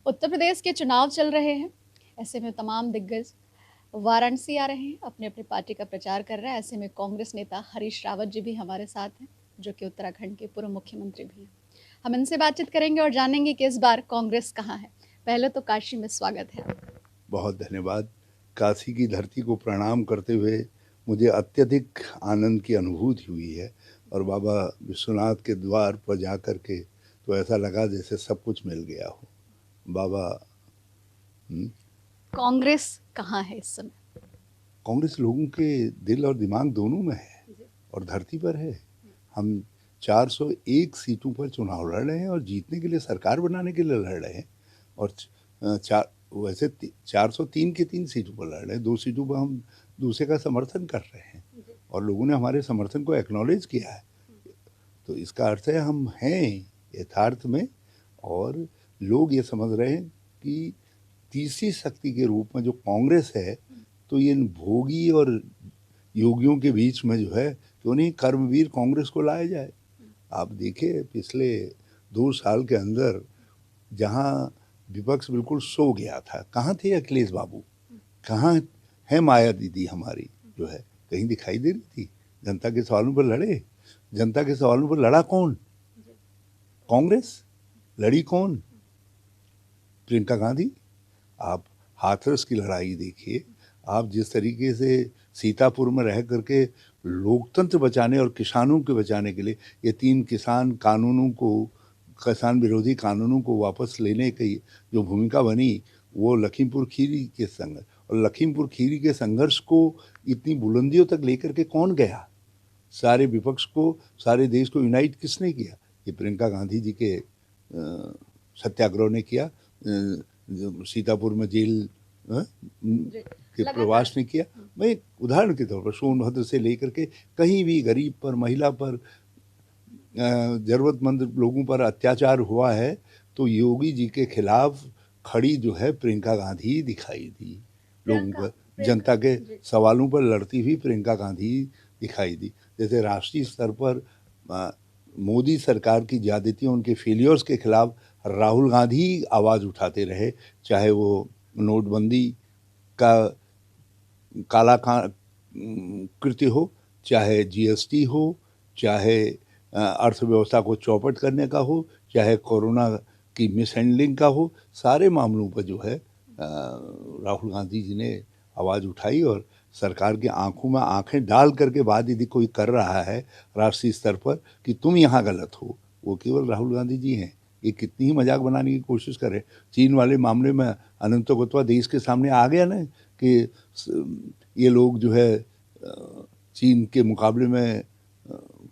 उत्तर प्रदेश के चुनाव चल रहे हैं। ऐसे में तमाम दिग्गज वाराणसी आ रहे हैं, अपने अपनी पार्टी का प्रचार कर रहे हैं। ऐसे में कांग्रेस नेता हरीश रावत जी भी हमारे साथ हैं, जो कि उत्तराखंड के पूर्व मुख्यमंत्री भी हैं। हम इनसे बातचीत करेंगे और जानेंगे कि इस बार कांग्रेस कहाँ है। पहले तो काशी में स्वागत है। बहुत धन्यवाद। काशी की धरती को प्रणाम करते हुए मुझे अत्यधिक आनंद की अनुभूति हुई है और बाबा विश्वनाथ के द्वार पर जा कर के तो ऐसा लगा जैसे सब कुछ मिल गया हो। बाबा कांग्रेस कहाँ है इस समय? कांग्रेस लोगों के दिल और दिमाग दोनों में है और धरती पर है। हम 401 सीटों पर चुनाव लड़ रहे हैं और जीतने के लिए, सरकार बनाने के लिए लड़ रहे हैं। और वैसे 403 की 3 सीटों पर लड़ रहे हैं, 2 सीटों पर हम दूसरे का समर्थन कर रहे हैं और लोगों ने हमारे समर्थन को एक्नॉलेज किया है। तो इसका अर्थ है हम हैं यथार्थ में, और लोग ये समझ रहे हैं कि तीसरी शक्ति के रूप में जो कांग्रेस है, तो ये भोगी और योगियों के बीच में जो है, क्यों नहीं कर्मवीर कांग्रेस को लाया जाए। आप देखिए पिछले 2 साल के अंदर जहां विपक्ष बिल्कुल सो गया था, कहाँ थे अखिलेश बाबू, कहाँ है माया दीदी हमारी, जो है कहीं दिखाई दे रही थी। जनता के सवालों पर लड़े। जनता के सवालों पर लड़ा कौन? कांग्रेस। लड़ी कौन? प्रियंका गांधी। आप हाथरस की लड़ाई देखिए, आप जिस तरीके से सीतापुर में रह करके लोकतंत्र बचाने और किसानों के बचाने के लिए ये 3 किसान विरोधी कानूनों को वापस लेने की जो भूमिका बनी, वो लखीमपुर खीरी के संघर्ष, और लखीमपुर खीरी के संघर्ष को इतनी बुलंदियों तक लेकर के कौन गया? सारे विपक्ष को, सारे देश को यूनाइट किसने किया? ये प्रियंका गांधी जी के सत्याग्रह ने किया। सीतापुर में जेल के प्रवास ने किया। मैं एक उदाहरण के तौर पर सोनभद्र से लेकर के कहीं भी गरीब पर, महिला पर, जरूरतमंद लोगों पर अत्याचार हुआ है तो योगी जी के खिलाफ खड़ी जो है प्रियंका गांधी दिखाई दी। लोगों पर, जनता के सवालों पर लड़ती हुई प्रियंका गांधी दिखाई दी। जैसे राष्ट्रीय स्तर पर मोदी सरकार की ज्यादतियों, उनके फेलियर्स के खिलाफ राहुल गांधी आवाज उठाते रहे, चाहे वो नोटबंदी का काला कृत्य हो, चाहे जीएसटी हो, चाहे अर्थव्यवस्था को चौपट करने का हो, चाहे कोरोना की मिसहैंडलिंग का हो। सारे मामलों पर जो है राहुल गांधी जी ने आवाज़ उठाई और सरकार की आंखों में आंखें डाल करके बात यदि कोई कर रहा है राष्ट्रीय स्तर पर कि तुम यहाँ गलत हो, वो केवल राहुल गांधी जी हैं। ये कितनी ही मजाक बनाने की कोशिश करे। चीन वाले मामले में अनंत गोत्वा देश के सामने आ गया ना कि ये लोग जो है चीन के मुकाबले में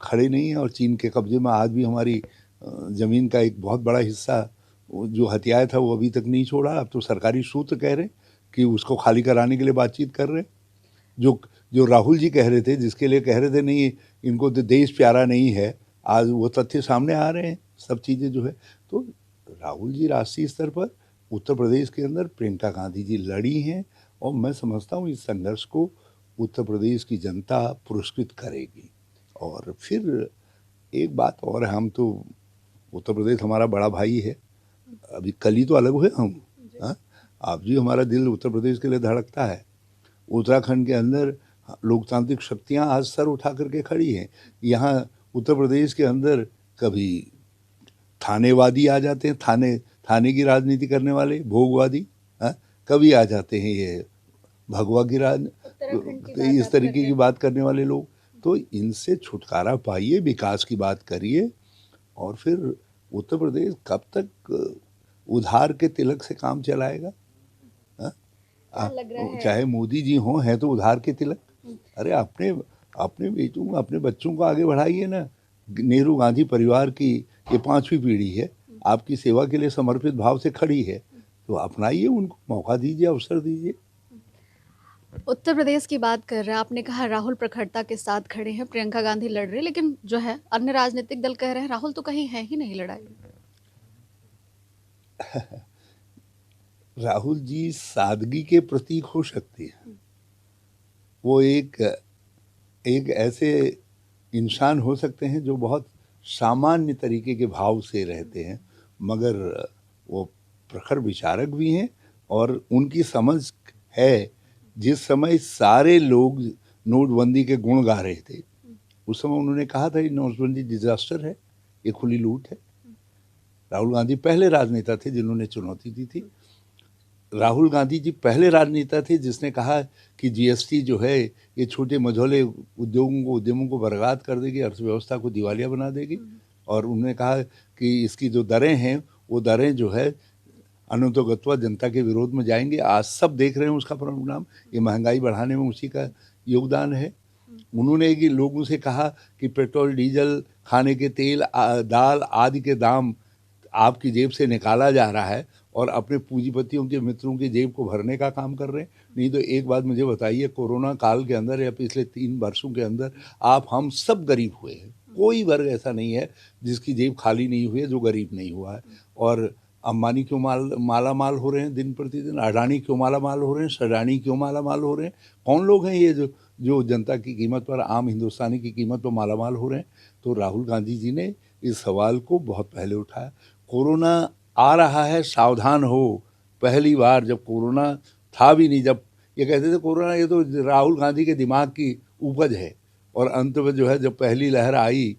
खड़े नहीं हैं, और चीन के कब्जे में आज भी हमारी ज़मीन का एक बहुत बड़ा हिस्सा जो हथियाया था वो अभी तक नहीं छोड़ा। अब तो सरकारी सूत्र कह रहे हैं कि उसको खाली कराने के लिए बातचीत कर रहे हैं। जो राहुल जी कह रहे थे, जिसके लिए कह रहे थे नहीं इनको तो देश प्यारा नहीं है, आज वो तथ्य सामने आ रहे हैं। सब चीज़ें जो है, तो राहुल जी राष्ट्रीय स्तर पर उत्तर प्रदेश के अंदर प्रियंका गांधी जी लड़ी हैं, और मैं समझता हूँ इस संघर्ष को उत्तर प्रदेश की जनता पुरस्कृत करेगी। और फिर एक बात और है, हम तो, उत्तर प्रदेश हमारा बड़ा भाई है। अभी कल ही तो अलग हुए हम। आप जी, हमारा दिल उत्तर प्रदेश के लिए धड़कता है। उत्तराखंड के अंदर लोकतांत्रिक शक्तियां आज सर उठा करके खड़ी हैं। यहाँ उत्तर प्रदेश के अंदर कभी थानेवादी आ जाते हैं, थाने की राजनीति करने वाले भोगवादी, कभी आ जाते हैं ये भगवा की इस तरीके की बात करने वाले लोग। तो इनसे छुटकारा पाइए, विकास की बात करिए, और फिर उत्तर प्रदेश कब तक उधार के तिलक से काम चलाएगा? चाहे मोदी जी हों, है तो उधार के तिलक। अरे अपने बेटों, अपने बच्चों को आगे बढ़ाइए ना। नेहरू गांधी परिवार की ये 5वीं पीढ़ी है, आपकी सेवा के लिए समर्पित भाव से खड़ी है, तो अपनाइए, उनको मौका दीजिए, अवसर दीजिए। उत्तर प्रदेश की बात कर रहे हैं, आपने कहा राहुल प्रखरता के साथ खड़े हैं, प्रियंका गांधी लड़ रही है, लेकिन जो है अन्य राजनीतिक दल कह रहे हैं राहुल तो कहीं है ही नहीं लड़ाई। राहुल जी सादगी के प्रतीक हो सकते हैं। वो एक ऐसे इंसान हो सकते हैं जो बहुत सामान्य तरीके के भाव से रहते हैं, मगर वो प्रखर विचारक भी हैं और उनकी समझ है। जिस समय सारे लोग नोटबंदी के गुण गा रहे थे, उस समय उन्होंने कहा था ये नोटबंदी डिजास्टर है, ये खुली लूट है। राहुल गांधी पहले राजनेता थे जिन्होंने चुनौती दी थी। राहुल गांधी जी पहले राजनेता थे जिसने कहा कि जीएसटी जो है ये छोटे मझोले उद्यमों को बर्बाद कर देगी, अर्थव्यवस्था को दिवालिया बना देगी। और उन्होंने कहा कि इसकी जो दरें हैं वो दरें जो है अनुतोगत्वा जनता के विरोध में जाएंगे। आज सब देख रहे हैं उसका परिणाम, ये महंगाई बढ़ाने में उसी का योगदान है। उन्होंने कि लोगों से कहा कि पेट्रोल, डीजल, खाने के तेल, दाल आदि के दाम आपकी जेब से निकाला जा रहा है और अपने पूंजीपतियों के मित्रों की जेब को भरने का काम कर रहे हैं। नहीं तो एक बात मुझे बताइए, कोरोना काल के अंदर या पिछले 3 वर्षों के अंदर आप हम सब गरीब हुए हैं। कोई वर्ग ऐसा नहीं है जिसकी जेब खाली नहीं हुई है, जो गरीब नहीं हुआ है। और अंबानी क्यों माला माल हो रहे हैं दिन प्रतिदिन, अडानी क्यों माला माल हो रहे हैं, सडानी क्यों माला माल हो रहे हैं? कौन लोग हैं ये जो जनता की कीमत पर, आम हिंदुस्तानी की कीमत पर माला माल हो रहे हैं? तो राहुल गांधी जी ने इस सवाल को बहुत पहले उठाया। कोरोना आ रहा है, सावधान हो। पहली बार जब कोरोना था भी नहीं, जब ये कहते थे कोरोना ये तो राहुल गांधी के दिमाग की उपज है, और अंत में जो है जब पहली लहर आई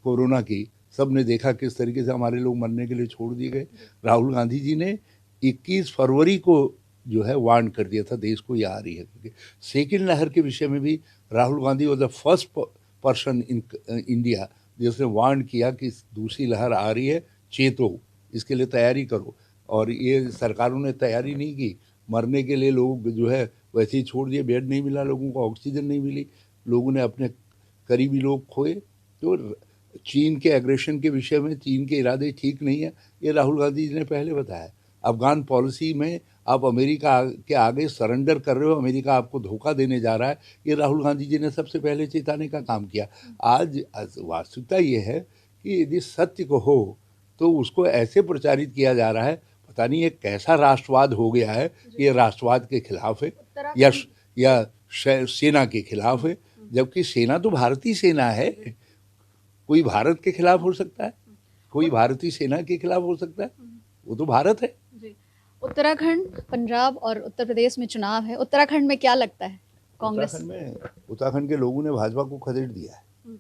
कोरोना की, सब ने देखा किस तरीके से हमारे लोग मरने के लिए छोड़ दिए गए। राहुल गांधी जी ने 21 फरवरी को जो है वार्न कर दिया था देश को, ये आ रही है। क्योंकि सेकेंड लहर के विषय में भी Rahul Gandhi was the first person in India जिसने वार्न किया कि दूसरी लहर आ रही है, चेतो, इसके लिए तैयारी करो। और ये सरकारों ने तैयारी नहीं की, मरने के लिए लोग जो है वैसे ही छोड़ दिए। बेड नहीं मिला लोगों को, ऑक्सीजन नहीं मिली, लोगों ने अपने करीबी लोग खोए। तो चीन के एग्रेशन के विषय में चीन के इरादे ठीक नहीं है, ये राहुल गांधी जी ने पहले बताया। अफगान पॉलिसी में आप अमेरिका के आगे सरेंडर कर रहे हो, अमेरिका आपको धोखा देने जा रहा है, ये राहुल गांधी जी ने सबसे पहले चेताने का काम किया। आज वास्तविकता ये है कि यदि सत्य को हो तो उसको ऐसे प्रचारित किया जा रहा है, पता नहीं ये कैसा राष्ट्रवाद हो गया है, ये राष्ट्रवाद के खिलाफ है या सेना के खिलाफ है, जबकि सेना तो भारतीय सेना है। कोई भारत के खिलाफ हो सकता है? कोई भारतीय सेना के खिलाफ हो सकता है? वो तो भारत है। जी। उत्तराखंड, पंजाब और उत्तर प्रदेश में चुनाव है। उत्तराखंड में क्या लगता है कांग्रेस? उत्तराखंड के लोगों ने भाजपा को खदेड़ दिया है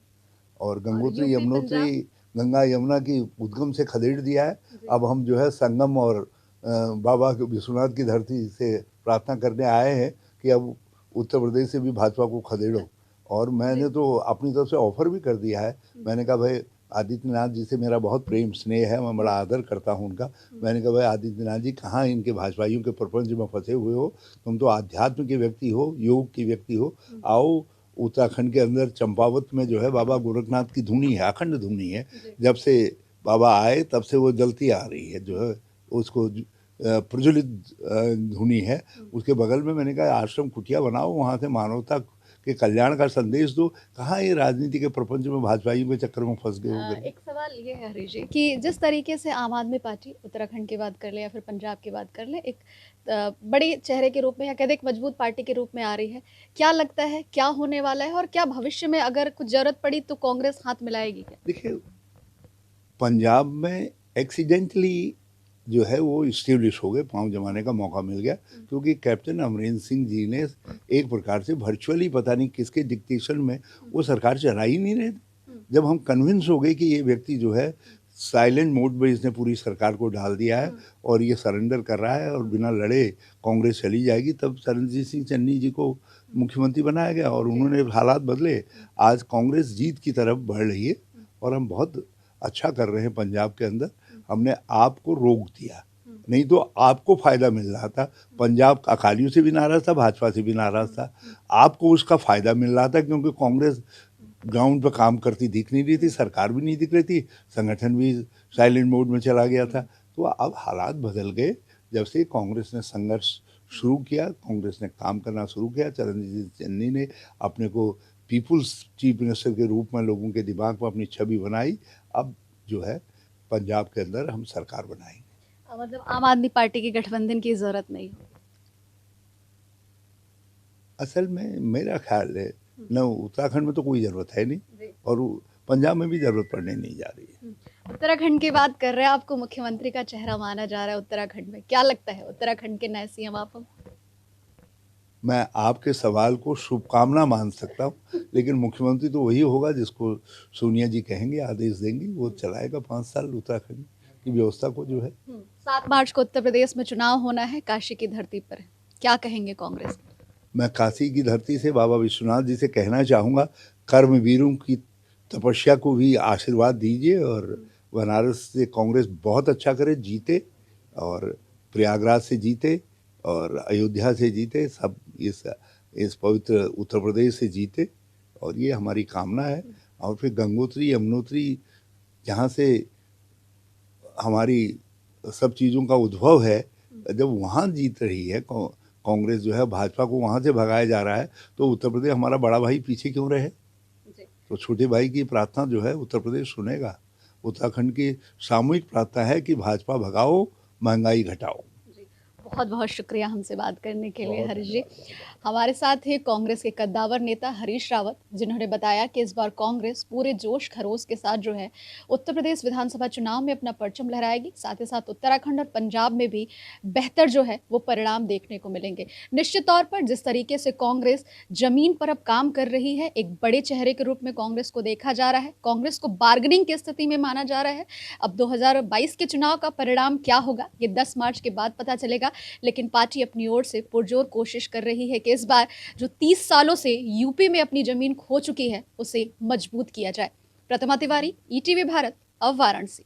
और गंगोत्री यूपी, यमुनोत्री, गंगा यमुना की उद्गम से खदेड़ दिया है। अब हम जो है संगम और बाबा विश्वनाथ की धरती से प्रार्थना करने आए हैं कि अब उत्तर प्रदेश से भी भाजपा को खदेड़ो। और मैंने तो अपनी तरफ से ऑफर भी कर दिया है। मैंने कहा भाई आदित्यनाथ जी से मेरा बहुत प्रेम स्नेह है, मैं बड़ा आदर करता हूँ उनका। मैंने कहा भाई आदित्यनाथ जी, कहाँ इनके भाजपाइयों के प्रपंच में फंसे हुए हो, तुम तो आध्यात्म के व्यक्ति हो, योग के व्यक्ति हो, आओ उत्तराखंड के अंदर चंपावत में जो है बाबा गोरखनाथ की धुनी है, अखंड धुनी है। जब से बाबा आए तब से वो जलती आ रही है, जो है उसको प्रज्वलित धुनी है। उसके बगल में मैंने कहा आश्रम कुटिया बनाओ, वहाँ से मानवता के कल्याण का संदेश दो। कहाँ ये राजनीति के प्रपंच में भाजपाइयों के चक्कर में फंस गए हो गए। एक सवाल ये है हरीश जी कि जिस तरीके से आम आदमी पार्टी उत्तराखंड की बात कर ले या फिर पंजाब की बात कर ले, एक बड़े चेहरे के रूप में या कहते एक मजबूत पार्टी के रूप में आ रही है, क्या लगता है क्या होने वाला है और क्या भविष्य में अगर कुछ जरूरत पड़ी तो कांग्रेस हाथ मिलाएगी क्या? देखिए, पंजाब में एक्सीडेंटली जो है वो इस्टेब्लिश हो गए, पाँव जमाने का मौका मिल गया, क्योंकि कैप्टन अमरिंदर सिंह जी ने एक प्रकार से वर्चुअली पता नहीं किसके डिक्टेशन में वो सरकार चला ही नहीं रहे थे। जब हम कन्विंस हो गए कि ये व्यक्ति जो है साइलेंट मोड में इसने पूरी सरकार को डाल दिया है और ये सरेंडर कर रहा है और बिना लड़े कांग्रेस चली जाएगी, तब चरणजीत सिंह चन्नी जी को मुख्यमंत्री बनाया गया और उन्होंने हालात बदले। आज कांग्रेस जीत की तरफ बढ़ रही है और हम बहुत अच्छा कर रहे हैं पंजाब के अंदर। हमने आपको रोक दिया, नहीं तो आपको फायदा मिल रहा था। पंजाब अकालियों से भी नाराज था, भाजपा से भी नाराज था, आपको उसका फायदा मिल रहा था क्योंकि कांग्रेस ग्राउंड पर काम करती दिख नहीं रही थी, सरकार भी नहीं दिख रही थी, संगठन भी साइलेंट मोड में चला गया था। तो अब हालात बदल गए जब से कांग्रेस ने संघर्ष शुरू किया, कांग्रेस ने काम करना शुरू किया। चरणजीत चन्नी ने अपने को पीपुल्स चीफ मिनिस्टर के रूप में लोगों के दिमाग में अपनी छवि बनाई। अब जो है पंजाब के अंदर हम सरकार बनाएंगे। मतलब आम आदमी पार्टी की गठबंधन की जरूरत नहीं? असल में मेरा ख्याल है न उत्तराखंड में तो कोई ज़रूरत है नहीं और पंजाब में भी ज़रूरत पड़ने नहीं जा रही है। उत्तराखंड की बात कर रहे हैं, आपको मुख्यमंत्री का चेहरा माना जा रहा है उत्तराखंड में, क्या लगता है उत्तराखंड के नए सीएम आप? मैं आपके सवाल को शुभकामना मान सकता हूँ, लेकिन मुख्यमंत्री तो वही होगा जिसको सोनिया जी कहेंगे, आदेश देंगी, वो चलाएगा 5 साल उत्तराखंड की व्यवस्था को जो है। 7 मार्च को उत्तर प्रदेश में चुनाव होना है, काशी की धरती पर। क्या कहेंगे कांग्रेस? मैं काशी की धरती से बाबा विश्वनाथ जी से कहना चाहूँगा, कर्मवीरों की तपस्या को भी आशीर्वाद दीजिए और बनारस से कांग्रेस बहुत अच्छा करे, जीते और प्रयागराज से जीते और अयोध्या से जीते, सब इस पवित्र उत्तर प्रदेश से जीते और ये हमारी कामना है। और फिर गंगोत्री, यमुनोत्री जहाँ से हमारी सब चीज़ों का उद्भव है, जब वहाँ जीत रही है कांग्रेस जो है, भाजपा को वहाँ से भगाया जा रहा है, तो उत्तर प्रदेश हमारा बड़ा भाई पीछे क्यों रहे? तो छोटे भाई की प्रार्थना जो है उत्तर प्रदेश सुनेगा। उत्तराखंड की सामूहिक प्रार्थना है कि भाजपा भगाओ, महंगाई घटाओ। बहुत बहुत शुक्रिया हमसे बात करने के लिए हरीश जी। हमारे साथ ही कांग्रेस के कद्दावर नेता हरीश रावत, जिन्होंने बताया कि इस बार कांग्रेस पूरे जोश खरोश के साथ जो है उत्तर प्रदेश विधानसभा चुनाव में अपना परचम लहराएगी। साथ ही साथ उत्तराखंड और पंजाब में भी बेहतर जो है वो परिणाम देखने को मिलेंगे। निश्चित तौर पर जिस तरीके से कांग्रेस जमीन पर अब काम कर रही है, एक बड़े चेहरे के रूप में कांग्रेस को देखा जा रहा है, कांग्रेस को बार्गेनिंग की स्थिति में माना जा रहा है। अब 2022 के चुनाव का परिणाम क्या होगा, ये 10 मार्च के बाद पता चलेगा, लेकिन पार्टी अपनी ओर से पुरजोर कोशिश कर रही है कि इस बार जो 30 सालों से यूपी में अपनी जमीन खो चुकी है, उसे मजबूत किया जाए। प्रतिमा तिवारी, ईटीवी भारत, अब वाराणसी।